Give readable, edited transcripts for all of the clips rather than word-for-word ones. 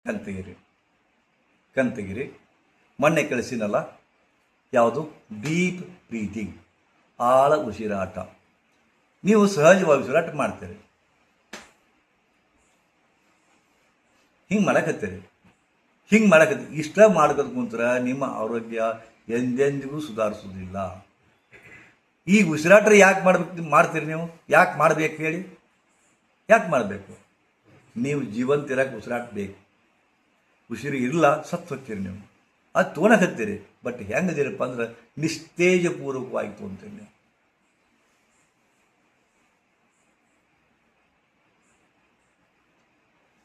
ಕಂತಗಿರಿ ಕಂತಗಿರಿ ಮೊನ್ನೆ ಕಳಿಸಿನಲ್ಲ, ಯಾವುದು deep breathing, ಆಳ ಉಸಿರಾಟ. ನೀವು ಸಹಜವಾಗಿ ಉಸಿರಾಟ ಮಾಡ್ತೀರಿ, ಹಿಂಗೆ ಮಾಡಕತ್ತೀರಿ. ಇಷ್ಟ ಮಾಡ್ಕೋದು ಕುಂತ್ರ ನಿಮ್ಮ ಆರೋಗ್ಯ ಎಂದೆಂದಿಗೂ ಸುಧಾರಿಸೋದಿಲ್ಲ. ಈ ಉಸಿರಾಟ ಯಾಕೆ ಮಾಡ್ತೀರಿ ನೀವು? ಯಾಕೆ ಮಾಡಬೇಕು ಹೇಳಿ? ಯಾಕೆ ಮಾಡಬೇಕು? ನೀವು ಜೀವಂತ ಇರಕ್ಕೆ ಉಸಿರಾಟ ಬೇಕು. ಉಸಿರು ಇಲ್ಲ, ಸತ್ತು ಹೋಗ್ತೀರಿ ನೀವು. ಅದು ತೊಗೊಳಕತ್ತೀರಿ. ಬಟ್ ಹೆಂಗದಿರಪ್ಪ ಅಂದ್ರೆ ನಿಸ್ತೇಜಪೂರ್ವಕವಾಗಿ ತೊಗೊಂತೀರಿ ನೀವು.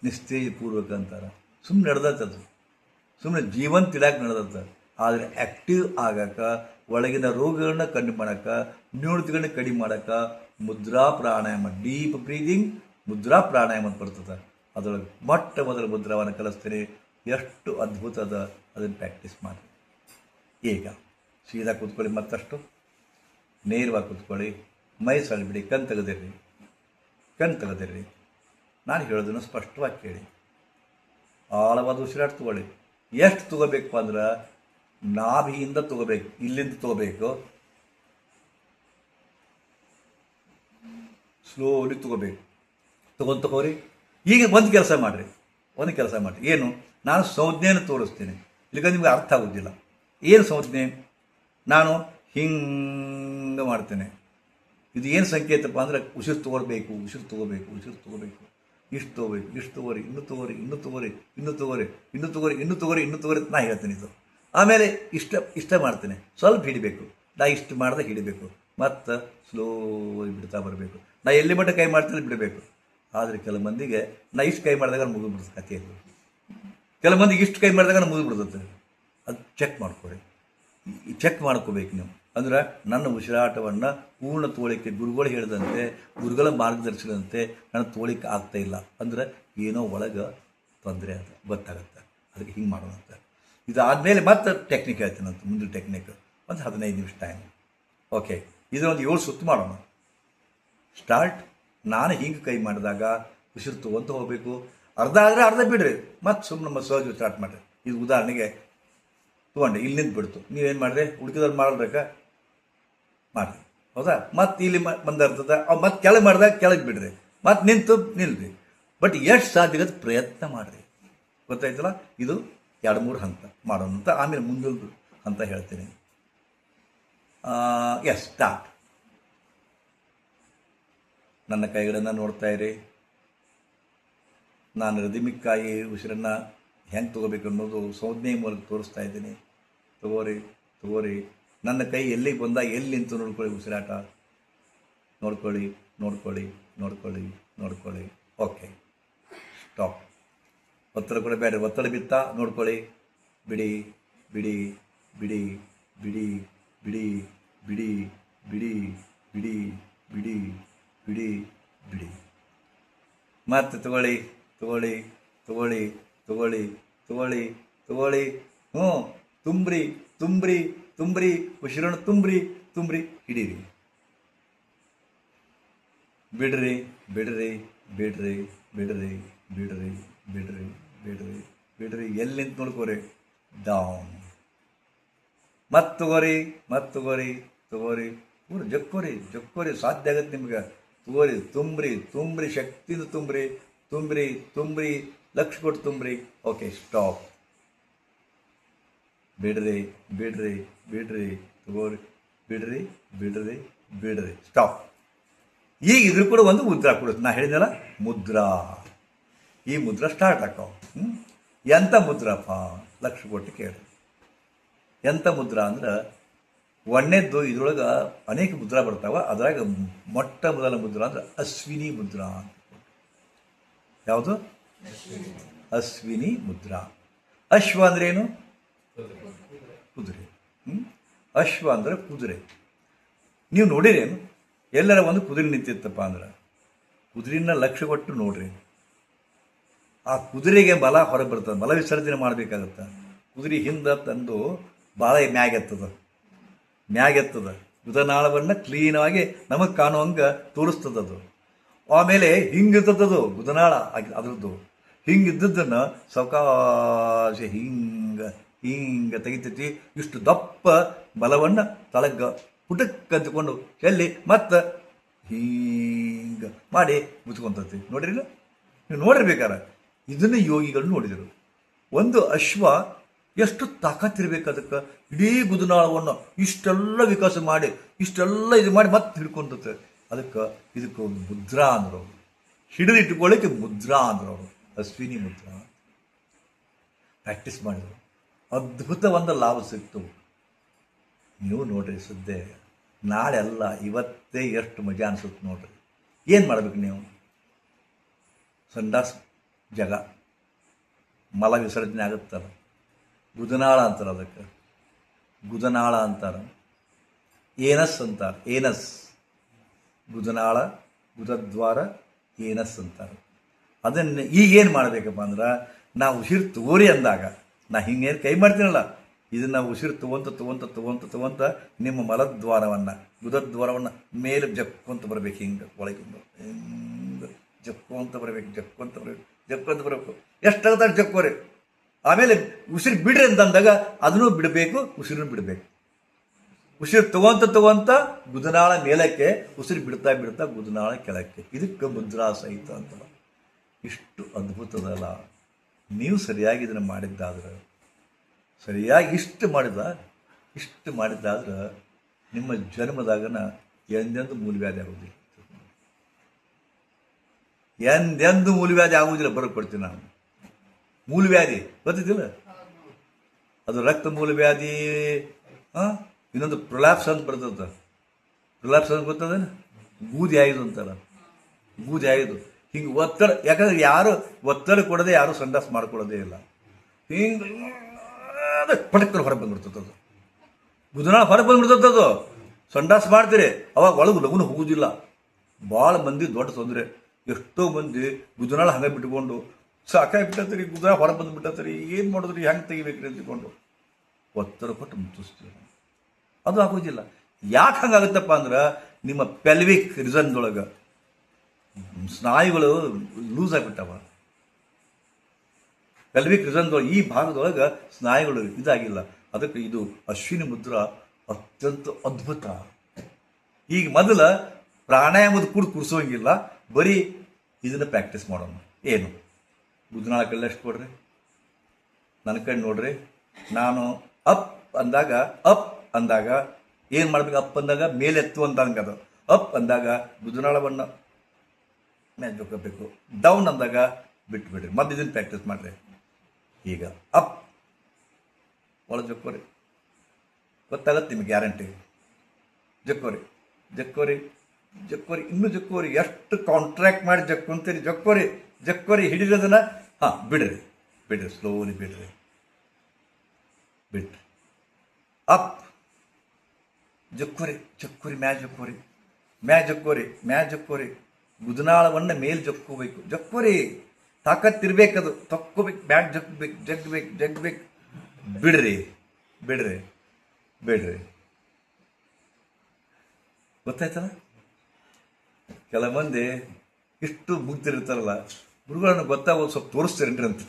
ನಿಸ್ತೇಜಪೂರ್ವಕ ಅಂತಾರೆ. ಸುಮ್ಮನೆ ನಡೆದತ್ತದು, ಸುಮ್ಮನೆ ಜೀವಂತ ಇಡಕ್ಕೆ ನಡೆದತ್ತ. ಆದರೆ ಆ್ಯಕ್ಟಿವ್ ಆಗಕ್ಕೆ, ಒಳಗಿನ ರೋಗಗಳನ್ನ ಕಡಿಮೆ ಮಾಡೋಕ್ಕೆ, ನ್ಯೂನತೆಗಳನ್ನ ಕಡಿಮೆ ಮಾಡೋಕ್ಕೆ ಮುದ್ರಾ ಪ್ರಾಣಾಯಾಮ, ಡೀಪ್ ಬ್ರೀದಿಂಗ್ ಮುದ್ರಾ ಪ್ರಾಣಾಯಾಮ ಅಂತ ಬರ್ತದೆ. ಅದರೊಳಗೆ ಮೊದಲ ಮುದ್ರಾವನ್ನು ಕಲಿಸ್ತೀನಿ. ಎಷ್ಟು ಅದ್ಭುತ ಅದ, ಅದನ್ನು ಪ್ರಾಕ್ಟೀಸ್ ಮಾಡಿ. ಈಗ ಸೀದಾ ಕೂತ್ಕೊಳ್ಳಿ, ಮತ್ತಷ್ಟು ನೇರವಾಗಿ ಕೂತ್ಕೊಳ್ಳಿ. ಮೈ ಸಳಿಬಿಡಿ, ಕಣ್ ತೆಗೆದಿರ್ರಿ. ನಾನು ಹೇಳೋದನ್ನು ಸ್ಪಷ್ಟವಾಗಿ ಕೇಳಿ. ಆಳವಾದ ಉಸಿರಾಟ ತಗೊಳ್ಳಿ. ಎಷ್ಟು ತಗೋಬೇಕು ಅಂದ್ರೆ ನಾಭಿಯಿಂದ ತಗೋಬೇಕು, ಇಲ್ಲಿಂದ ತಗೋಬೇಕು. ಸ್ಲೋಲಿ ತಗೋರಿ. ಈಗ ಒಂದು ಕೆಲಸ ಮಾಡಿರಿ. ಏನು? ನಾನು ಸಂಜ್ಞೆಯನ್ನು ತೋರಿಸ್ತೀನಿ. ಈಗ ನಿಮಗೆ ಅರ್ಥ ಆಗೋದಿಲ್ಲ. ಏನು ಸಂಜ್ಞೆ? ನಾನು ಹಿಂಗೆ ಮಾಡ್ತೇನೆ. ಇದು ಏನು ಸಂಕೇತಪ್ಪ ಅಂದರೆ ಉಸಿರು ತಗೋಬೇಕು. ಇಷ್ಟು ತಗೋರಿ, ಇನ್ನೂ ತಗೋರಿ ನಾ ಹೇಳ್ತೀನಿ. ಇದು ಆಮೇಲೆ ಇಷ್ಟ ಮಾಡ್ತೇನೆ. ಸ್ವಲ್ಪ ಹಿಡಿಬೇಕು. ನಾ ಇಷ್ಟು ಮಾಡಿದೆ ಹಿಡಿಬೇಕು, ಮತ್ತು ಸ್ಲೋ ಬಿಡ್ತಾ ಬರಬೇಕು. ನಾ ಎಲ್ಲಿ ಮಟ್ಟ ಕೈ ಮಾಡ್ತೀನಿ ಬಿಡಬೇಕು. ಆದರೆ ಕೆಲವು ಮಂದಿಗೆ ನಾ ಇಷ್ಟು ಕೈ ಮಾಡಿದಾಗ ಮುಗಿದು ಬಿಡ್ತದೆ ಕಥೆ. ಕೆಲವು ಮಂದಿಗೆ ಇಷ್ಟು ಕೈ ಮಾಡಿದಾಗ ಮುಗಿದು ಬಿಡ್ತದೆ. ಅದು ಚೆಕ್ ಮಾಡ್ಕೋಬೇಕು ನೀವು. ಅಂದ್ರೆ ನನ್ನ ಉಸಿರಾಟವನ್ನು ಪೂರ್ಣ ತೋಳಿಕೆ ಗುರುಗಳು ಹೇಳಿದಂತೆ, ಗುರುಗಳ ಮಾರ್ಗದರ್ಶನದಂತೆ ನನ್ನ ತೋಳಿಕೆ ಆಗ್ತಾ ಇಲ್ಲ ಅಂದ್ರೆ ಏನೋ ಒಳಗೆ ತೊಂದರೆ ಅಂತ ಗೊತ್ತಾಗುತ್ತೆ. ಅದಕ್ಕೆ ಹಿಂಗೆ ಮಾಡೋಣಂತ. ಇದಾದಮೇಲೆ ಮತ್ತೆ ಟೆಕ್ನಿಕ್ ಹೇಳ್ತೀನಂತ, ಮುಂದಿನ ಟೆಕ್ನಿಕ್ ಒಂದು 15 ನಿಮಿಷ ಟೈಮ್. ಓಕೆ, ಇದನ್ನೊಂದು 7 ಸುತ್ತು ಮಾಡೋಣ. ಸ್ಟಾರ್ಟ್. ನಾನು ಹಿಂಗೆ ಕೈ ಮಾಡಿದಾಗ ಉಸಿರು ತೊಗೊಂತ ಹೋಗಬೇಕು. ಅರ್ಧ ಆದರೆ ಅರ್ಧ ಬಿಡ್ರಿ, ಮತ್ತು ಸುಮ್ಮನೆ ಸಹಜ ಸ್ಟಾರ್ಟ್ ಮಾಡಿರಿ. ಇದು ಉದಾಹರಣೆಗೆ ತೊಗೊಂಡೆ, ಇಲ್ಲಿ ನಿಂತು ನೀವೇನು ಮಾಡಿರಿ? ಹುಡುಕಿದವ್ರು ಮಾಡಲ್ಬೇಕಾ? ಮಾಡಿರಿ, ಹೌದಾ? ಮತ್ತು ಇಲ್ಲಿ ಬಂದಿರ್ತದೆ, ಮತ್ತು ಕೆಳಗೆ ಮಾಡಿದಾಗ ಕೆಳಗೆ ಬಿಡ್ರಿ, ಮತ್ತು ನಿಲ್ರಿ. ಬಟ್ ಎಷ್ಟು ಸಾಧ್ಯ ಆಗುತ್ತೆ ಪ್ರಯತ್ನ ಮಾಡಿರಿ. ಗೊತ್ತಾಯ್ತಲ್ಲ? ಇದು 2-3 ಹಂತ ಮಾಡೋಣಂತ. ಆಮೇಲೆ ಮುಂದೊಂದು ಹಂತ ಹೇಳ್ತೀನಿ. ಸ್ಟಾರ್ಟ್. ನನ್ನ ಕೈಗಳನ್ನು ನೋಡ್ತಾ ಇರಿ. ನಾನು ರಿದಮಿಕ್ಕಾಗಿ ಉಸಿರನ್ನು ಹೆಂಗೆ ತೊಗೋಬೇಕು ಅನ್ನೋದು ಸಂಜ್ಞೆ ಮೂಲಕ ತೋರಿಸ್ತಾ ಇದ್ದೀನಿ. ತಗೋರಿ. ನನ್ನ ಕೈ ಎಲ್ಲಿಗೆ ಬಂದಾಗ ಎಲ್ಲಿ ನಿಂತು ನೋಡ್ಕೊಳ್ಳಿ. ಉಸಿರಾಟ ನೋಡ್ಕೊಳ್ಳಿ. Okay, stop. ಒತ್ತಡ ಕೊಡಬೇಡ್ರಿ. ಒತ್ತಡ ಬಿತ್ತಾ ನೋಡ್ಕೊಳ್ಳಿ. ಬಿಡಿ. ಮತ್ತೆ ತಗೊಳ್ಳಿ. ಹ್ಞೂ, ತುಂಬ್ರಿ. ಉಸಿರನ್ನು ತುಂಬ್ರಿ. ಹಿಡೀರಿ. ಬಿಡ್ರಿ. ಎಲ್ಲಿ ನಿಂತು ನೋಡ್ಕೋರಿ. ಡೌನ್. ಮತ್ತೆ ತಗೋರಿ. ಪೂರ ಜಕ್ಕೋರಿ. ಸಾಧ್ಯ ಆಗತ್ತೆ ನಿಮ್ಗೆ. ತಗೋರಿ. ತುಂಬ್ರಿ. ಶಕ್ತಿಯಿಂದ ತುಂಬ್ರಿ. ಲಕ್ಷ ಕೊಟ್ಟು ತುಂಬ್ರಿ. Okay, stop. ಬಿಡ್ರಿ. ತಗೋರಿ. ಬಿಡ್ರಿ. ಸ್ಟಾಪ್. ಈಗ ಇದ್ರ ಕೂಡ ಒಂದು ಮುದ್ರಾ ಕೊಡುತ್ತೆ. ನಾ ಹೇಳಿದ್ನಲ್ಲ, ಮುದ್ರಾ. ಈ ಮುದ್ರಾ ಸ್ಟಾರ್ಟ್ ಆಕಾವ. ಎಂಥ ಮುದ್ರಪ್ಪ? ಲಕ್ಷ ಕೊಟ್ಟು ಕೇಳಿ. ಎಂಥ ಮುದ್ರಾ ಅಂದ್ರೆ ಒಂದನೇದ್ದು, ಇದ್ರೊಳಗೆ ಅನೇಕ ಮುದ್ರಾ ಬರ್ತಾವ. ಅದ್ರಾಗ ಮೊಟ್ಟ ಮೊದಲ ಮುದ್ರಾ ಅಂದ್ರೆ ಅಶ್ವಿನಿ ಮುದ್ರಾ ಅಂತ. ಯಾವುದು? ಅಶ್ವಿನಿ ಮುದ್ರಾ. ಅಶ್ವ ಅಂದ್ರೆ ಏನು? ಕುದುರೆ. ಅಶ್ವ ಅಂದ್ರೆ ಕುದುರೆ. ನೀವು ನೋಡಿರೇನು? ಎಲ್ಲರ ಒಂದು ಕುದುರೆ ನಿಂತಿತ್ತಪ್ಪ ಅಂದ್ರೆ ಕುದುರೆನ ಲಕ್ಷ್ಯ ಕೊಟ್ಟು ನೋಡ್ರಿ. ಆ ಕುದುರೆಗೆ ಬಲ ಹೊರಗೆ ಬರ್ತದೆ. ಬಲ ವಿಸರ್ಜನೆ ಮಾಡಬೇಕಾಗತ್ತೆ. ಕುದುರೆ ಹಿಂದೆ ತಂದು ಭಾಳ ಮ್ಯಾಗೆತ್ತದ. ಗುದನಾಳವನ್ನು ಕ್ಲೀನಾಗಿ ನಮಗೆ ಕಾಣುವಂಗೆ ತೋರಿಸ್ತದದು. ಆಮೇಲೆ ಹಿಂಗಿರ್ತದದು ಗುದನಾಳ. ಅದ್ರದ್ದು ಹಿಂಗಿದ್ದದ್ದನ್ನು ಸಾವಕಾಶ ಹಿಂಗೆ ತೆಗಿತೈತಿ. ಇಷ್ಟು ದಪ್ಪ ಬಲವನ್ನು ತಳಗ ಪುಟಕ್ಕೆ ಅಂತ್ಕೊಂಡು ಚೆಲ್ಲಿ ಮತ್ತು ಹಿಂಗೆ ಮಾಡಿ ಮುಚ್ಕೊಂತೈತಿ. ನೋಡ್ರಿಲ್ಲ, ನೀವು ನೋಡಿರ್ಬೇಕಾರೆ ಇದನ್ನೇ ಯೋಗಿಗಳು ನೋಡಿದರು. ಒಂದು ಅಶ್ವ ಎಷ್ಟು ತಾಕತ್ತಿರ್ಬೇಕು, ಅದಕ್ಕೆ ಇಡೀ ಗುದನಾಳವನ್ನು ಇಷ್ಟೆಲ್ಲ ವಿಕಾಸ ಮಾಡಿ ಇಷ್ಟೆಲ್ಲ ಇದು ಮಾಡಿ ಮತ್ತೆ ಹಿಡ್ಕೊಂತತೆ. ಇದಕ್ಕೆ ಒಂದು ಮುದ್ರಾ ಅಂದರು, ಹಿಡಿದಿಟ್ಟುಕೊಳ್ಳಿಕ್ಕೆ ಮುದ್ರಾ ಅಂದರು ಅವರು, ಅಶ್ವಿನಿ ಮುದ್ರಾ. ಪ್ರಾಕ್ಟೀಸ್ ಮಾಡಿದರು, ಅದ್ಭುತ ಒಂದು ಲಾಭ ಸಿಕ್ತು. ನೀವು ನೋಡ್ರಿ ಸದ್ಯ, ನಾಳೆ ಅಲ್ಲ ಇವತ್ತೇ ಎಷ್ಟು ಮಜಾ ಅನಿಸುತ್ತೆ ನೋಡ್ರಿ. ಏನು ಮಾಡ್ಬೇಕು ನೀವು? ಸಂಡಾಸ್ ಜಾಗ ಮಲ ವಿಸರ್ಜನೆ ಆಗುತ್ತಲ್ಲ, ಗುದನಾಳ ಅಂತಾರೆ, ಅದಕ್ಕೆ ಗುದನಾಳ ಅಂತಾರೆ, ಏನಸ್ ಅಂತಾರೆ, ಏನಸ್ ಗುದನಾಳ, ಗುದದ್ವಾರ, ಏನಸ್ ಅಂತಾರೆ. ಅದನ್ನು ಈಗೇನು ಮಾಡಬೇಕಪ್ಪ ಅಂದ್ರೆ, ನಾವು ಉಸಿರು ತಗೋರಿ ಅಂದಾಗ ನಾ ಹಿಂಗೇನು ಕೈ ಮಾಡ್ತೀನಲ್ಲ, ಇದನ್ನು ಉಸಿರು ತಗೊಂತ ನಿಮ್ಮ ಮಲದ್ವಾರವನ್ನು, ಗುದದ್ವಾರವನ್ನು ಮೇಲೆ ಜಕ್ಕೊಂತ ಬರಬೇಕು. ಹಿಂಗೆ ಒಳಗಿಂದ ಹಿಂಗೆ ಜಕ್ಕೊಂತ ಬರಬೇಕು, ಜಕ್ಕೊಂತ ಬರಬೇಕು. ಎಷ್ಟಾಗುತ್ತೆ ಜಕ್ಕೋರಿ. ಆಮೇಲೆ ಉಸಿರು ಬಿಡ್ರಿ ಅಂತಂದಾಗ ಅದನ್ನು ಬಿಡಬೇಕು, ಉಸಿರನ್ನು ಬಿಡಬೇಕು. ಉಸಿರು ತಗೊಂತ ಗುದನಾಳ ಮೇಲಕ್ಕೆ, ಉಸಿರು ಬಿಡ್ತಾ ಗುದನಾಳ ಕೆಳಕ್ಕೆ. ಇದಕ್ಕೆ ಮುದ್ರಾ ಸಹಿತ ಅಂತಲ್ಲ. ಇಷ್ಟು ಅದ್ಭುತದಲ್ಲ. ನೀವು ಸರಿಯಾಗಿ ಇದನ್ನು ಮಾಡಿದ್ದಾದ್ರೆ, ಸರಿಯಾಗಿ ಇಷ್ಟು ಮಾಡಿದ್ದಾದ್ರೆ ನಿಮ್ಮ ಜನ್ಮದಾಗನ ಎಂದೆಂದು ಮೂಲವ್ಯಾಧಿ ಆಗೋದಿಲ್ಲ. ಎಂದೆಂದು ಮೂಲವ್ಯಾಧಿ ಆಗುವುದಿಲ್ಲ. ಬರ್ಕೊಡ್ತೀನಿ ನಾನು. ಮೂಲವ್ಯಾಧಿ ಗೊತ್ತಿದ್ದಿಲ್ಲ, ಅದು ರಕ್ತ ಮೂಲವ್ಯಾಧಿ. ಇನ್ನೊಂದು ಪ್ರೊಲ್ಯಾಪ್ಸ್ ಅಂತ ಬರ್ತದೆ. ಪ್ರೊಲ್ಯಾಪ್ಸ್ ಅಂತ ಗೊತ್ತದೇನು? ಬೂದಿ ಆಯ್ದು ಅಂತಾರ, ಬೂದಿ ಆಯ್ದು. ಹಿಂಗೆ ಒತ್ತಡ, ಯಾಕಂದ್ರೆ ಯಾರು ಒತ್ತಡ ಕೊಡದೆ ಯಾರು ಸಂಡಾಸ್ ಮಾಡ್ಕೊಳ್ಳೋದೇ ಇಲ್ಲ. ಹಿಂಗೆ ಪಟಕ್ಕಲ್ಲಿ ಹೊರಗೆ ಬಂದ್ಬಿಡ್ತದೆ, ಗುದನಾಳ ಹೊರಗೆ ಬಂದ್ಬಿಡ್ತದ್ದು. ಸಂಡಾಸ್ ಮಾಡ್ತೀರಿ, ಅವಾಗ ಒಳಗೆ ಲಗುನ ಹೋಗುವುದಿಲ್ಲ. ಭಾಳ ಮಂದಿ ದೊಡ್ಡ ತೊಂದರೆ. ಎಷ್ಟೋ ಮಂದಿ ಗುದನಾಳ ಹಂಗೆ ಬಿಟ್ಕೊಂಡು ಸಾಕಾಗಿಬಿಟ್ಟತ್ರಿ, ಗುದನಾಳ ಹೊರಗೆ ಬಂದುಬಿಟ್ಟತ್ರಿ, ಏನು ಮಾಡಿದ್ರಿ, ಹೆಂಗೆ ತೆಗಿಬೇಕ್ರಿ ಅಂದ್ಕೊಂಡು ಒತ್ತಡ ಕೊಟ್ಟು ಮುಚ್ಚಿಸ್ತೀವಿ. ಅದು ಆಗೋದಿಲ್ಲ. ಯಾಕೆ ಹಂಗಾಗುತ್ತಪ್ಪ ಅಂದ್ರೆ, ನಿಮ್ಮ ಪೆಲ್ವಿಕ್ ರೀಸನ್ದೊಳಗೆ ಸ್ನಾಯುಗಳು ಲೂಸ್ ಆಗಿಬಿಟ್ಟವ. ಪೆಲ್ವಿಕ್ ರೀಸನ್ದೊಳಗೆ ಈ ಭಾಗದೊಳಗೆ ಸ್ನಾಯುಗಳು ಇದಾಗಿಲ್ಲ. ಅದಕ್ಕೆ ಇದು ಅಶ್ವಿನಿ ಮುದ್ರಾ ಅತ್ಯಂತ ಅದ್ಭುತ. ಈಗ ಮೊದಲ ಪ್ರಾಣಾಯಾಮದ ಕೂರಿಸೋಂಗಿಲ್ಲ, ಬರೀ ಇದನ್ನು ಪ್ರಾಕ್ಟೀಸ್ ಮಾಡೋಣ. ಏನು? ಗುದನಾಳ ಕಡೆ ಎಷ್ಟು ಕೊಡ್ರಿ, ನನ್ನ ಕಡೆ ನೋಡ್ರಿ. ನಾನು ಅಪ್ ಅಂದಾಗ ಏನು ಮಾಡ್ಬೇಕು? ಅಪ್ ಅಂದಾಗ ಮೇಲೆ ಎತ್ತು ಅಂತ ಅದು. ಅಪ್ ಅಂದಾಗ ಗುದನಾಳವನ್ನು ಮೇಲೆ ಜೊಕ್ಕಬೇಕು. ಡೌನ್ ಅಂದಾಗ ಬಿಟ್ಬಿಡ್ರಿ. ಮತ್ತೆ ಇದನ್ನು ಪ್ರಾಕ್ಟೀಸ್ ಮಾಡಿರಿ. ಈಗ ಅಪ್ ಒಳಗೆ ಜಕ್ಕೋರಿ, ಗೊತ್ತಾಗತ್ತೆ ನಿಮಗೆ ಗ್ಯಾರಂಟಿ. ಜಕ್ಕೋರಿ, ಇನ್ನೂ ಜಕ್ಕೋರಿ. ಎಷ್ಟು ಕಾಂಟ್ರಾಕ್ಟ್ ಮಾಡಿ ಜಕ್ಕೊಂತೀರಿ, ಜಕ್ಕೋರಿ ಹಿಡಿಯೋದನ್ನ ಬಿಡ್ರಿ, ಸ್ಲೋಲಿ ಬಿಡ್ರಿ. ಅಪ್ ಜಕ್ಕೋರಿ, ಮ್ಯಾ ಜಕ್ಕೋರಿ. ಗುದನಾಳವನ್ನು ಮೇಲೆ ಜಕ್ಕೋಬೇಕು. ಜಕ್ಕೋರಿ, ತಾಕತ್ತಿರ್ಬೇಕದು. ತಕ್ಕೋಬೇಕು, ಬ್ಯಾಗ್ ಜಗ್ಬೇಕು. ಬಿಡ್ರಿ. ಗೊತ್ತಾಯ್ತಲ್ಲ? ಕೆಲ ಮಂದಿ ಇಷ್ಟು ಮುಗ್ದಿರ್ತಾರಲ್ಲ, ಗುರುಗಳನ್ನು ಗೊತ್ತಾಗೋದು ಸ್ವಲ್ಪ ತೋರಿಸ್ತೀರೇನ್ರಿ ಅಂತ.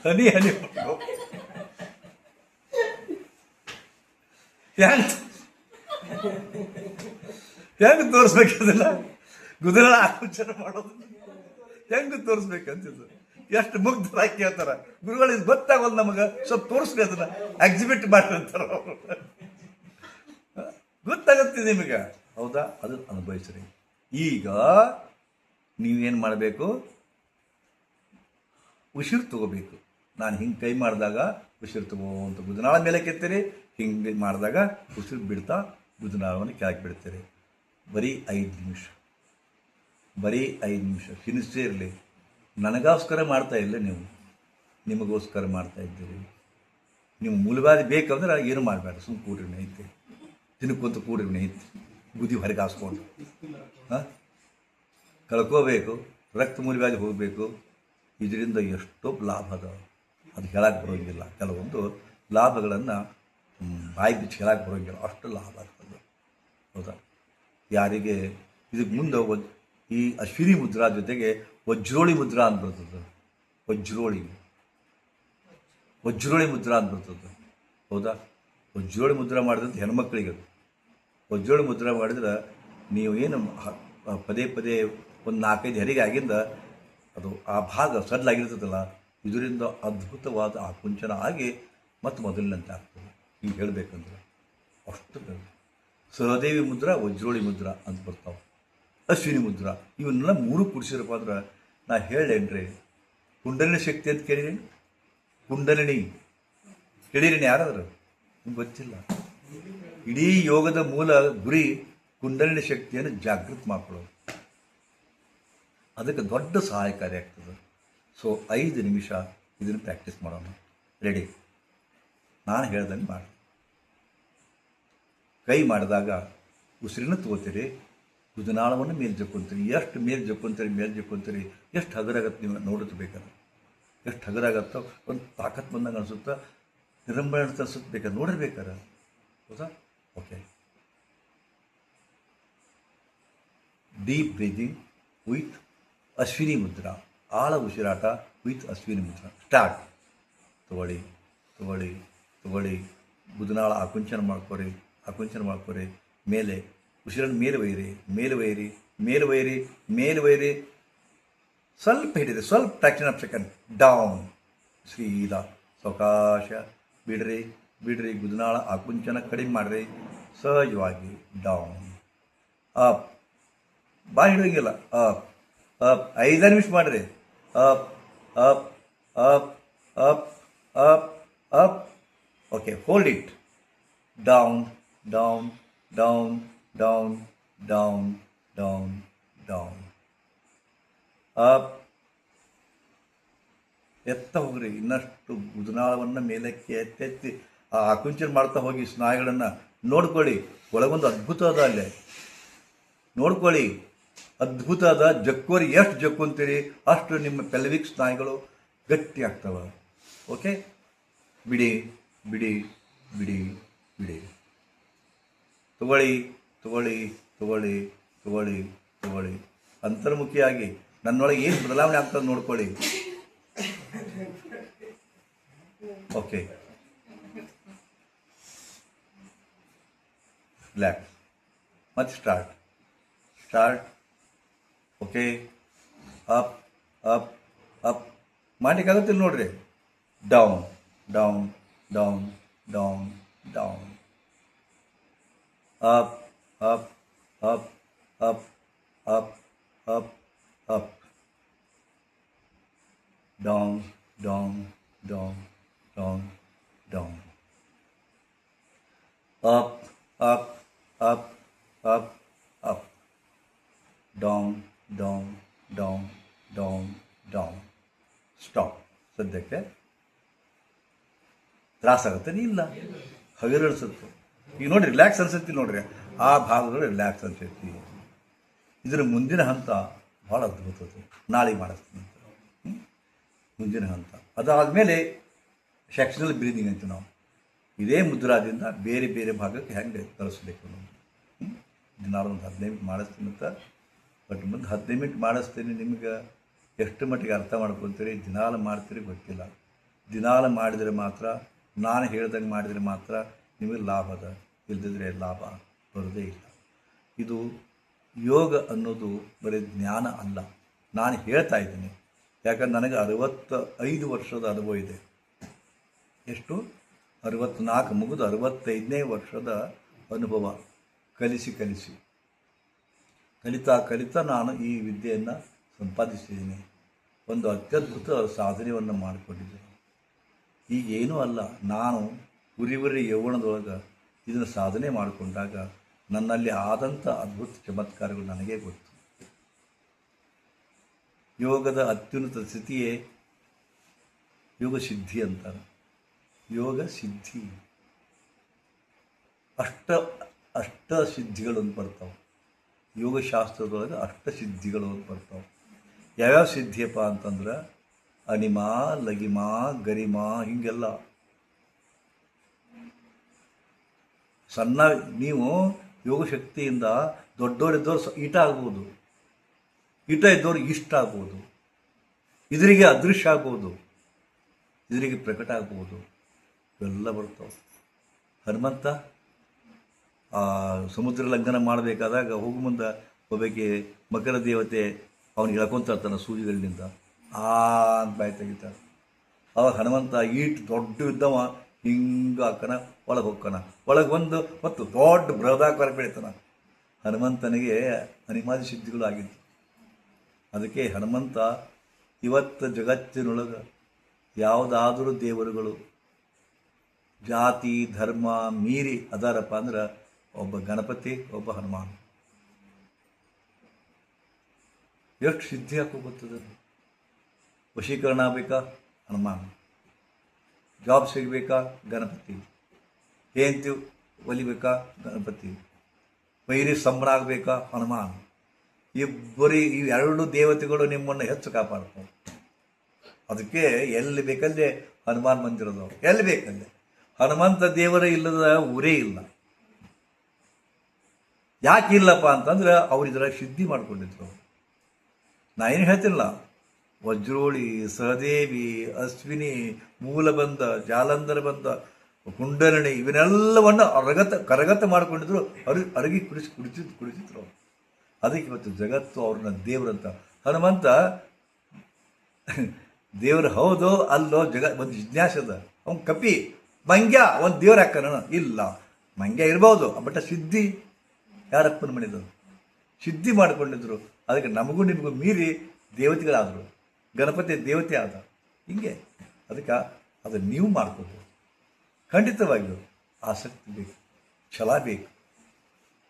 ಹನಿ ಹೆಂಗೆ ತೋರಿಸ್ಬೇಕದಲ್ಲ? ಗುದನಾಳ ಆಲೋಚನೆ ಮಾಡೋದು ಹೆಂಗೆ ತೋರಿಸ್ಬೇಕಂತಿದ್ದು. ಎಷ್ಟು ಮುಗ್ಧರಾಗಿ ಕೇಳ್ತಾರ ಗುರುಗಳಿಗೆ. ಗೊತ್ತಾಗೋದು ನಮಗೆ. ಸ್ವಲ್ಪ ತೋರಿಸ್ಲಿ, ಅದನ್ನ ಎಕ್ಸಿಬಿಟ್ ಮಾಡಿ ಅಂತಾರ ಅವರು. ಗೊತ್ತಾಗತ್ತೆ ನಿಮಗೆ, ಹೌದಾ? ಅದು ಅನುಭವಿಸ್ರಿ. ಈಗ ನೀವೇನು ಮಾಡಬೇಕು? ಉಸಿರು ತಗೋಬೇಕು. ನಾನು ಹಿಂಗೆ ಕೈ ಮಾಡಿದಾಗ ಉಸಿರು ತಗೋಂತ ಗುದನಾಳ ಮೇಲೆ ಕೆತ್ತೀರಿ, ಹಿಂಗೆ ಮಾಡಿದಾಗ ಉಸಿರು ಬಿಡ್ತಾ ಗುದನಾಳವನ್ನು ಕೆಳಗೆ ಬಿಡ್ತೀರಿ. ಬರೀ 5 ನಿಮಿಷ ಫಿನಿಸ್ಟೇ ಇರಲಿ. ನನಗೋಸ್ಕರ ಮಾಡ್ತಾ ಇಲ್ಲ, ನೀವು ನಿಮಗೋಸ್ಕರ ಮಾಡ್ತಾ ಇದ್ದೀರಿ. ನೀವು ಮೂಲವ್ಯಾಧಿ ಬೇಕಂದ್ರೆ ಏನು ಮಾಡಬೇಡ, ಸುಮ್ಮನೆ ಕೂಡ್ರಿ ನೈತಿ, ದಿನಕ್ಕೊಂತ ಕೂಡ್ರಿ ನೈತಿ, ಬುದ್ಧಿ ಹೊರಗೆ ಹಾಸ್ಕೊಂಡು ಕಳ್ಕೋಬೇಕು. ರಕ್ತ ಮೂಲವ್ಯಾಧಿ ಹೋಗಬೇಕು. ಇದರಿಂದ ಎಷ್ಟೋ ಲಾಭ ಅದ, ಅದು ಹೇಳಕ್ಕೆ ಬರೋಂಗಿಲ್ಲ. ಕೆಲವೊಂದು ಲಾಭಗಳನ್ನು ಬಾಯಿ ಬಿಚ್ಚಿ ಹೇಳಕ್ಕೆ ಬರೋಂಗಿಲ್ಲ, ಅಷ್ಟು ಲಾಭ ಆಗ್ತದೆ, ಹೌದಾ? ಯಾರಿಗೆ ಇದಕ್ಕೆ ಮುಂದೆ ಈ ಅಶ್ವಿನಿ ಮುದ್ರಾ ಜೊತೆಗೆ ವಜ್ರೋಳಿ ಮುದ್ರಾ ಅಂತ ಬರ್ತದೆ. ವಜ್ರೋಳಿ ಮುದ್ರಾ ಅಂತ ಬರ್ತದೆ. ಹೌದಾ? ವಜ್ರೋಳಿ ಮುದ್ರಾ ಮಾಡಿದಂಥ ಹೆಣ್ಮಕ್ಳಿಗೆ ಅದು. ವಜ್ರೋಳಿ ಮುದ್ರಾ ಮಾಡಿದ್ರೆ ನೀವು ಏನು ಪದೇ ಪದೇ ಒಂದು 4-5 ಹೆರಿಗೆ ಆಗಿಂದ ಅದು ಆ ಭಾಗ ಸಡ್ಲಾಗಿರ್ತದಲ್ಲ, ಇದರಿಂದ ಅದ್ಭುತವಾದ ಆಕುಂಚನ ಆಗಿ ಮತ್ತು ಮೊದಲಿನಂತೆ ಆಗ್ತದೆ. ಈಗ ಹೇಳಬೇಕಂದ್ರೆ ಅಷ್ಟು ಸಹದೇವಿ ಮುದ್ರಾ, ವಜ್ರೋಳಿ ಮುದ್ರಾ ಅಂತ ಬರ್ತಾವೆ. ಅಶ್ವಿನಿ ಮುದ್ರಾ ಇವನ್ನೆಲ್ಲ 3 ಕುಡಿಸಿರಪ್ಪ ಅಂದ್ರೆ ನಾ ಹೇಳೇನ್ರಿ. ಕುಂಡಲಿನಿ ಶಕ್ತಿ ಅಂತ ಕೇಳಿರೇನು? ಕುಂಡಲಿನಿ ಕೇಳಿರೇನು? ಯಾರಾದ್ರು ನಿಮ್ಗೆ ಗೊತ್ತಿಲ್ಲ. ಇಡೀ ಯೋಗದ ಮೂಲ ಗುರಿ ಕುಂಡಲಿನಿ ಶಕ್ತಿಯನ್ನು ಜಾಗೃತಿ ಮಾಡ್ಕೊಳ್ಳೋದು. ಅದಕ್ಕೆ ದೊಡ್ಡ ಸಹಾಯಕಾರಿ ಆಗ್ತದೆ. ಸೊ 5 ನಿಮಿಷ ಇದನ್ನು ಪ್ರಾಕ್ಟೀಸ್ ಮಾಡೋಣ. ರೆಡಿ? ನಾನು ಹೇಳ್ದಂಗೆ ಮಾಡಿ. ಕೈ ಮಾಡಿದಾಗ ಉಸಿರನ್ನು ತಗೋತೀರಿ, ಗುದನಾಳವನ್ನು ಮೇಲೆ ಜಕ್ಕೊಂತೀರಿ. ಎಷ್ಟು ಮೇಲೆ ಜಕ್ಕೊಂತೀರಿ ಎಷ್ಟು ಹಗರಾಗತ್ತೆ ನೀವು ನೋಡೋದು ಬೇಕಾದ್ರೆ. ಎಷ್ಟು ಹಗರಾಗತ್ತೋ ಒಂದು ತಾಕತ್ ಬಂದಂಗೆ ಅನಿಸುತ್ತಾ, ನಿರಂಬಳ ಅನಿಸುತ್ತೆ ಬೇಕಾದ್ರೆ ನೋಡಿರ್ಬೇಕಾರೆ. ಹೌದಾ? Okay. Deep breathing with Ashwini Mudra. ಆಳ ಉಸಿರಾಟ ವಿತ್ ಅಶ್ವಿನಿ ಮುದ್ರಾ. ಸ್ಟಾರ್ಟ್. ತಗೊಳ್ಳಿ. ಗುದನಾಳ ಆಕುಂಚನ ಮಾಡ್ಕೊರಿ. ಮೇಲೆ ಉಸಿರನ್ನು ಮೇಲೆ ಒಯ್ಯಿರಿ. ಸ್ವಲ್ಪ ಹಿಡಿರಿ, ಸ್ವಲ್ಪ ಫ್ರಾಕ್ಷನ್ ಆಫ್ ಸೆಕೆಂಡ್. ಡೌನ್. ಸೀದಾ ಸಾವಕಾಶ ಬಿಡ್ರಿ. ಗುದನಾಳ ಆಕುಂಚನ ಕಡಿಮೆ ಮಾಡಿರಿ. ಸಹಜವಾಗಿ ಡೌನ್. ಅಪ್. ಬಾಯಿ ಹಿಡಿದಂಗಿಲ್ಲ. ಅಪ್. 5 ನಿಮಿಷ ಮಾಡಿರಿ. Up. Okay. Hold it. Down. Up. ಎತ್ತ ಹೋಗ್ರಿ. ಇನ್ನಷ್ಟು ಗುದನಾಳವನ್ನು ಮೇಲಕ್ಕೆ ಎತ್ತೆತ್ತಿ ಆ ಆಕುಂಚನ ಮಾಡ್ತಾ ಹೋಗಿ. ಸ್ನಾಯುಗಳನ್ನು ನೋಡ್ಕೊಳ್ಳಿ. ಒಳಗೊಂದು ಅದ್ಭುತ ಅದ. ಅಲ್ಲೇ ನೋಡ್ಕೊಳ್ಳಿ. ಅದ್ಭುತ ಅದ. ಜಕ್ಕೋರಿ. ಎಷ್ಟು ಜಕ್ಕೊಂತೀರಿ ಅಷ್ಟು ನಿಮ್ಮ ಪೆಲ್ವಿಕ್ ಸ್ನಾಯುಗಳು ಗಟ್ಟಿ ಆಗ್ತವೆ. ಓಕೆ. ಬಿಡಿ. ತಗೊಳ್ಳಿ. ಅಂತರ್ಮುಖಿಯಾಗಿ ನನ್ನೊಳಗೆ ಏನು ಬದಲಾವಣೆ ಆಗ್ತದೆ ನೋಡ್ಕೊಳ್ಳಿ. ಓಕೆ. ರಿಲ್ಯಾಕ್ಸ್. ಮತ್ತೆ ಸ್ಟಾರ್ಟ್. ಓಕೆ. ಅಪ್. ಮಾಡಲಿಕ್ಕಾಗುತ್ತೆ ನೋಡ್ರಿ. Down. Up. Down. Up. Down. Stop. ಸದ್ಯಕ್ಕೆ ತ್ರಾಸಾಗುತ್ತೆ ಇಲ್ಲ, ಹಗರಳಿಸುತ್ತೆ. ಈಗ ನೋಡಿರಿ, ರಿಲ್ಯಾಕ್ಸ್ ಅನ್ಸತ್ತಿ ನೋಡ್ರಿ. ಆ ಭಾಗಗಳು ರಿಲ್ಯಾಕ್ಸ್ ಅನ್ಸೈತಿ. ಇದರ ಮುಂದಿನ ಹಂತ ಭಾಳ ಅದ್ಭುತದ್ದು. ನಾಳೆ ಮಾಡಿಸ್ತೀನಿ ಮುಂದಿನ ಹಂತ. ಅದಾದಮೇಲೆ ಸೆಕ್ಷನಲ್ ಬ್ರೀದಿಂಗ್ ಅಂತ ನಾವು ಇದೇ ಮುದ್ರಾದಿಂದ ಬೇರೆ ಬೇರೆ ಭಾಗಕ್ಕೆ ಹೆಂಗೆ ಕಳಿಸ್ಬೇಕು ನಾವು. ದಿನಾರು ಒಂದು 15 ಮಿನಿಟ್ ಮಾಡಿಸ್ತೀನಿ ಅಂತ. ಬಟ್ ಮುಂದೆ 15 ಮಿನಿಟ್ ಮಾಡಿಸ್ತೀನಿ. ನಿಮ್ಗೆ ಎಷ್ಟು ಮಟ್ಟಿಗೆ ಅರ್ಥ ಮಾಡ್ಕೊತೀರಿ, ದಿನಾಲು ಮಾಡ್ತೀರಿ ಗೊತ್ತಿಲ್ಲ. ದಿನಾಲು ಮಾಡಿದರೆ ಮಾತ್ರ, ನಾನು ಹೇಳ್ದಂಗೆ ಮಾಡಿದರೆ ಮಾತ್ರ ನಿಮಗೆ ಲಾಭ ಅದ. ಇಲ್ಲದಿದ್ದರೆ ಲಾಭ ಬರೋದೇ ಇಲ್ಲ. ಇದು ಯೋಗ ಅನ್ನೋದು ಬರೀ ಜ್ಞಾನ ಅಲ್ಲ. ನಾನು ಹೇಳ್ತಾ ಇದ್ದೀನಿ ಯಾಕಂದ್ರೆ ನನಗೆ 65 ವರ್ಷದ ಅನುಭವ ಇದೆ. ಎಷ್ಟು? 64 ಮುಗಿದು 65ನೇ ವರ್ಷದ ಅನುಭವ. ಕಲಿತಾ ನಾನು ಈ ವಿದ್ಯೆಯನ್ನು ಸಂಪಾದಿಸಿದ್ದೀನಿ. ಒಂದು ಅತ್ಯದ್ಭುತ ಸಾಧನೆಯನ್ನು ಮಾಡಿಕೊಂಡಿದ್ದೇನೆ. ಈಗೇನೂ ಅಲ್ಲ, ನಾನು ಉರಿ ಯೌವನದೊಳಗೆ ಇದನ್ನು ಸಾಧನೆ ಮಾಡಿಕೊಂಡಾಗ ನನ್ನಲ್ಲಿ ಆದಂಥ ಅದ್ಭುತ ಚಮತ್ಕಾರಗಳು ನನಗೇ ಗೊತ್ತು. ಯೋಗದ ಅತ್ಯುನ್ನತ ಸ್ಥಿತಿಯೇ ಯೋಗ ಸಿದ್ಧಿ ಅಂತಾರೆ. ಯೋಗ ಸಿದ್ಧಿ. ಅಷ್ಟ ಸಿದ್ಧಿಗಳು ಅಂತ ಬರ್ತಾವೆ. ಯೋಗಶಾಸ್ತ್ರದೊಳಗೆ ಅಷ್ಟಸಿದ್ಧಿಗಳು ಅಂತ ಬರ್ತಾವೆ. ಯಾವ್ಯಾವ ಸಿದ್ಧಿಯಪ್ಪ ಅಂತಂದ್ರೆ ಅನಿಮಾ, ಲಗಿಮಾ, ಗರಿಮಾ, ಹೀಗೆಲ್ಲ. ನೀವು ಯೋಗಶಕ್ತಿಯಿಂದ ದೊಡ್ಡವರಿದ್ದವರು ಈಟ ಆಗ್ಬೋದು. ಇಟ ಇದ್ದವ್ರು ಇಷ್ಟ ಆಗ್ಬೋದು, ಇದರಿಗೆ ಅದೃಶ್ಯ ಆಗ್ಬೋದು, ಇದರಿಗೆ ಪ್ರಕಟ ಆಗ್ಬೋದು, ಇವೆಲ್ಲ ಬರ್ತಾವೆ. ಹನುಮಂತ ಸಮುದ್ರ ಲಂಘನ ಮಾಡಬೇಕಾದಾಗ ಹೋಗು ಮುಂದೆ ಒಬ್ಬಕ್ಕೆ ಮಕರ ದೇವತೆ ಅವನಿಗೆ ಹೇಳ್ಕೊತ ತನ್ನ ಸೂಜಿಗಳಿಂದ ಅಂತ ಬಾಯಿ ತೆಗಿತಾನೆ. ಅವಾಗ ಹನುಮಂತ ಈಟ್ ದೊಡ್ಡ ಇದ್ದವ ಹಿಂಗೆ ಹಾಕನ ಒಳಗೆ ಹೋಗ್ಕನ, ಒಳಗೆ ಬಂದು ಮತ್ತು ದೊಡ್ಡ ಬೃಹದಾಕಾರ ಬೆಳಿತಾನ. ಹನುಮಂತನಿಗೆ ಅನಿಮಾದಿ ಸಿದ್ಧಿಗಳು ಆಗಿದ್ದು. ಅದಕ್ಕೆ ಹನುಮಂತ ಇವತ್ತು ಜಗತ್ತಿನೊಳಗೆ ಯಾವುದಾದರೂ ದೇವರುಗಳು ಜಾತಿ ಧರ್ಮ ಮೀರಿ ಅದಾರಪ್ಪ ಅಂದ್ರೆ ಒಬ್ಬ ಗಣಪತಿ, ಒಬ್ಬ ಹನುಮಾನ್. ಎಷ್ಟು ಸಿದ್ಧಿ ಹಾಕೋಗುತ್ತದೆ. ವಶೀಕರಣ ಆಗಬೇಕಾ ಹನುಮಾನ್, ಜಾಬ್ ಸಿಗಬೇಕಾ ಗಣಪತಿ, ಹೆಂಡತಿ ಒಲಿಬೇಕಾ ಗಣಪತಿ, ವೈರಿ ಸಂಬಳ ಆಗಬೇಕಾ ಹನುಮಾನ್. ಇಬ್ಬರಿ ಇವೆರಡು ದೇವತೆಗಳು ನಿಮ್ಮನ್ನು ಹೆಚ್ಚು ಕಾಪಾಡ್ತಾರೆ. ಅದಕ್ಕೆ ಎಲ್ಲಿ ಬೇಕಲ್ಲೇ ಹನುಮಾನ್ ಮಂದಿರದವರು, ಎಲ್ಲಿ ಬೇಕಲ್ಲೇ. ಹನುಮಂತ ದೇವರ ಇಲ್ಲದ ಊರೇ ಇಲ್ಲ. ಯಾಕೆ ಇಲ್ಲಪ್ಪ ಅಂತಂದ್ರೆ ಅವ್ರು ಇದರ ಸಿದ್ಧಿ ಮಾಡ್ಕೊಂಡಿದ್ರು. ನಾ ಏನು ಹೇಳ್ತಿಲ್ಲ, ವಜ್ರೋಳಿ, ಸಹದೇವಿ, ಅಶ್ವಿನಿ, ಮೂಲಬಂಧ, ಜಾಲಂಧರ ಬಂಧ, ಕುಂಡಲಣಿ ಇವನ್ನೆಲ್ಲವನ್ನು ಕರಗತ ಮಾಡಿಕೊಂಡಿದ್ರು. ಅರಗಿ ಕುಡಿತಿದ್ರು. ಅದಕ್ಕೆ ಇವತ್ತು ಜಗತ್ತು ಅವ್ರನ್ನ ದೇವರಂತ. ಹನುಮಂತ ದೇವರು ಹೌದೋ ಅಲ್ಲೋ ಒಂದು ಜಿಜ್ಞಾಸದ. ಅವ್ನು ಕಪಿ ಮಂಗ್ಯ ಒಂದು ದೇವ್ರ ಹಾಕನ ಇಲ್ಲ, ಮಂಗ್ಯ ಇರ್ಬೋದು, ಬಟ್ ಸಿದ್ಧಿ ಯಾರಪ್ಪನ ಮನೆಯದು ಸಿದ್ಧಿ ಮಾಡಿಕೊಂಡಿದ್ರು. ಅದಕ್ಕೆ ನಮಗೂ ನಿಮಗೂ ಮೀರಿ ದೇವತೆಗಳಾದರು. ಗಣಪತಿ ದೇವತೆ ಆದ. ಹಿಂಗೆ ಅದಕ್ಕೆ ಅದನ್ನು ನೀವು ಮಾಡ್ಕೋಬೋದು. ಖಂಡಿತವಾಗಿಯೂ ಆಸಕ್ತಿ ಬೇಕು, ಛಲ ಬೇಕು.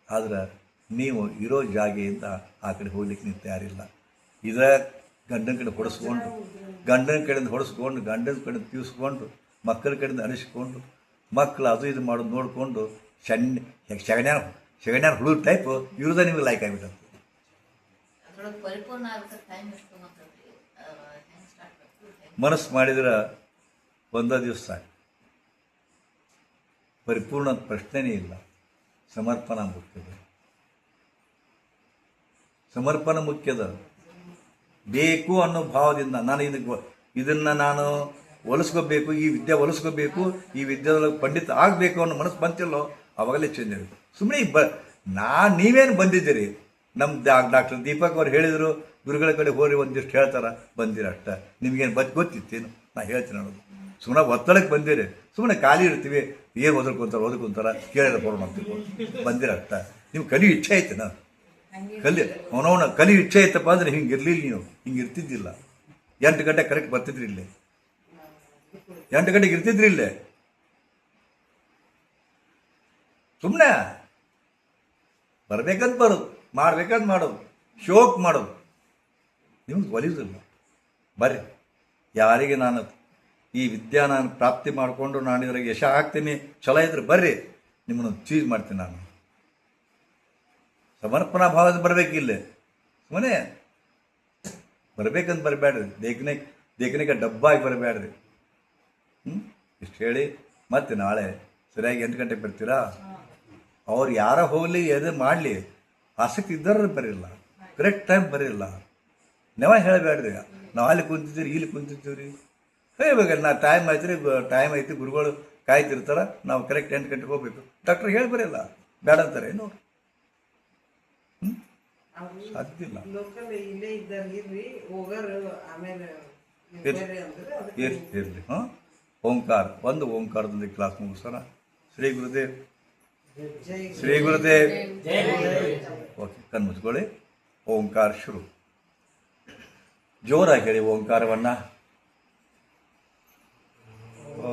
ಆದ್ರೆ ನೀವು ಇರೋ ಜಾಗೆಯಿಂದ ಆ ಕಡೆ ಹೋಗ್ಲಿಕ್ಕೆ ನೀವು ತಯಾರಿಲ್ಲ. ಇದೇ ಗಂಡನ ಕಡೆ ಹೊಡೆಸ್ಕೊಂಡು, ಗಂಡನ ಕಡೆಯಿಂದ ಹೊಡೆಸ್ಕೊಂಡು, ಗಂಡನ ಕಡೆಯಿಂದ ತೀರಿಸ್ಕೊಂಡು, ಮಕ್ಕಳ ಕಡೆಯಿಂದ ಅನಿಸ್ಕೊಂಡು, ಮಕ್ಕಳು ಅದು ಇದು ಮಾಡೋದು ನೋಡಿಕೊಂಡು ಸೆಗಣ್ಯಾನ ಹುಡುಗ ಟೈಪ್ ಇವ್ರದ ನಿಮಗೆ ಲೈಕ್ ಆಗಿಬಿಟ್ಟಂತೆ. ಮನಸ್ಸು ಮಾಡಿದ್ರೆ ಒಂದೇ ದಿವಸ ಸಾಕು. ಪರಿಪೂರ್ಣ ಪ್ರಶ್ನೆನೇ ಇಲ್ಲ. ಸಮರ್ಪಣಾ ಮುಖ್ಯದ, ಸಮರ್ಪಣೆ ಮುಖ್ಯದ. ಬೇಕು ಅನ್ನೋ ಭಾವದಿಂದ ನಾನು ಇದನ್ನು ನಾನು ಹೊಲಿಸ್ಕೋಬೇಕು, ಈ ವಿದ್ಯೆ ಹೊಲಿಸ್ಕೋಬೇಕು, ಈ ವಿದ್ಯೆದೊಳಗೆ ಪಂಡಿತ ಆಗಬೇಕು ಅನ್ನೋ ಮನಸ್ಸು ಬಂತಿಲ್ಲೋ ಅವಾಗಲೇ ಚೇಂಜ್ ಆಗುತ್ತೆ. ಸುಮ್ಮನೆ ನೀವೇನು ಬಂದಿದ್ದೀರಿ. ನಮ್ಮ ಡಾಕ್ಟರ್ ದೀಪಕ್ ಅವ್ರು ಹೇಳಿದರು, ಗುರುಗಳ ಕಡೆ ಹೋಗಿ ಒಂದಿಷ್ಟು ಹೇಳ್ತಾರೆ, ಬಂದಿರ ಅಷ್ಟ. ನಿಮಗೇನು ಗೊತ್ತಿತ್ತೇನು ನಾ ಹೇಳ್ತೀನಿ ಅನ್ನೋದು. ಸುಮ್ಮನೆ ಒತ್ತಡಕ್ಕೆ ಬಂದಿರಿ, ಸುಮ್ಮನೆ ಖಾಲಿ ಇರ್ತೀವಿ, ಏನು ಓದ್ಕೊಂತಾರ ಕೇಳಿದ್ರೆ ಫೋನ್ ಮಾಡ್ತೀವಿ, ಬಂದಿರ ಅಷ್ಟ. ನೀವು ಕಲಿಯೋ ಇಚ್ಛೆ ಐತೆನಾ? ಅವನವನ ಕಲಿಯೋ ಇಚ್ಛೆ ಐತಪ್ಪ ಅಂದರೆ ಹಿಂಗೆ ಇರಲಿಲ್ಲ, ನೀವು ಹಿಂಗೆ ಇರ್ತಿದ್ದಿಲ್ಲ. 8 ಗಂಟೆ ಕರೆಕ್ಟ್ ಬರ್ತಿದ್ರಿ ಇಲ್ಲೇ, 8 ಗಂಟೆಗೆ ಇರ್ತಿದ್ರಿ ಇಲ್ಲೇ. ಸುಮ್ಮನೆ ಬರ್ಬೇಕಂತ ಬರೋದು, ಮಾಡ್ಬೇಕಂತ ಮಾಡೋದು, ಶೋಕ್ ಮಾಡೋದು, ನಿಮ್ಗೆ ಒಲಿಯೋದಿಲ್ಲ. ಬರ್ರಿ, ಯಾರಿಗೆ ನಾನು ಈ ವಿದ್ಯಾ ನಾನು ಪ್ರಾಪ್ತಿ ಮಾಡಿಕೊಂಡು ನಾನು ಇದ್ರಾಗ ಯಶ ಆಗ್ತೀನಿ, ಛಲ ಇದ್ರೆ ಬರ್ರಿ, ನಿಮ್ಮನ್ನು ಚೀಸ್ ಮಾಡ್ತೀನಿ. ನಾನು ಸಮರ್ಪಣಾ ಭಾವದ ಬರಬೇಕಿಲ್ಲೇ. ಸುಮ್ಮನೆ ಬರಬೇಕಂತ ಬರಬೇಡ್ರಿ, ದೇಖನೆಗೆ ಡಬ್ಬಾಗಿ ಬರಬೇಡ್ರಿ. ಇಷ್ಟು ಹೇಳಿ ಮತ್ತೆ ನಾಳೆ ಸರಿಯಾಗಿ 8 ಗಂಟೆಗೆ ಬರ್ತೀರಾ? ಅವ್ರು ಯಾರ ಹೋಗಲಿ ಎದು ಮಾಡಲಿ, ಆಸಕ್ತಿ ಇದ್ದಾರ ಬರಿಲ್ಲ, ಕರೆಕ್ಟ್ ಟೈಮ್ ಬರಿಲ್ಲ. ನೀವೇ ಹೇಳಬೇಡ್ರಿ, ನಾವು ಅಲ್ಲಿ ಕುಂತಿದ್ದೀರಿ ಇಲ್ಲಿ ಕುಂತಿದ್ದೀವಿ ಹೇಳ್ಬೇಕಲ್ಲ. ನಾ ಟೈಮ್ ಐತಿ ಗುರುಗಳು ಕಾಯ್ತಿರ್ತಾರೆ, ನಾವು ಕರೆಕ್ಟ್ 8 ಗಂಟೆಗೆ ಹೋಗ್ಬೇಕು. ಡಾಕ್ಟರ್ ಹೇಳಿ ಬರಿಲ್ಲ, ಬೇಡ ಅಂತಾರೆ. ನೋಡಿ ಸಾಧ್ಯಲ್ಲ. ಇರಲಿ. ಓಂಕಾರ ಒಂದು ಓಂಕಾರದಲ್ಲಿ ಕ್ಲಾಸ್ ಮುಗಿಸೋಣ. ಶ್ರೀ ಗುರುದೇವ್, ಶ್ರೀ ಗುರುದೇವ್. ಓಕೆ, ಕಣ್ಮುಚ್ಕೊಳ್ಳಿ. ಓಂಕಾರ ಶುರು. ಜೋರಾಗಿ ಹೇಳಿ ಓಂಕಾರವನ್ನ. ಓ